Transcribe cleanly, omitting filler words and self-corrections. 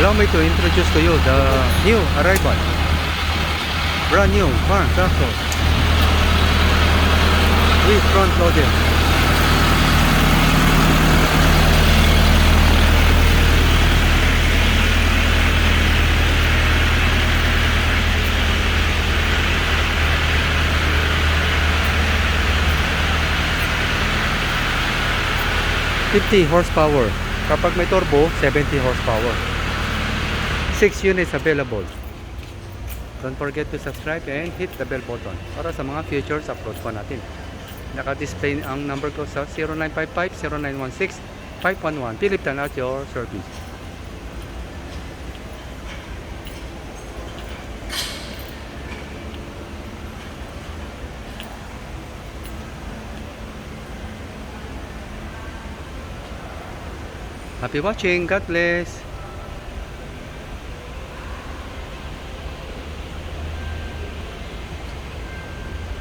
Allow me to introduce to you the new arrival, brand new farm tractor with front loader. horsepower. Kapag may turbo, 70 horsepower. 6 units available. Don't forget to subscribe and hit the bell button para sa mga future upload pa natin. Naka-display ang number ko sa 0955-0916-511. Philip Tan at your service. Happy watching. God bless.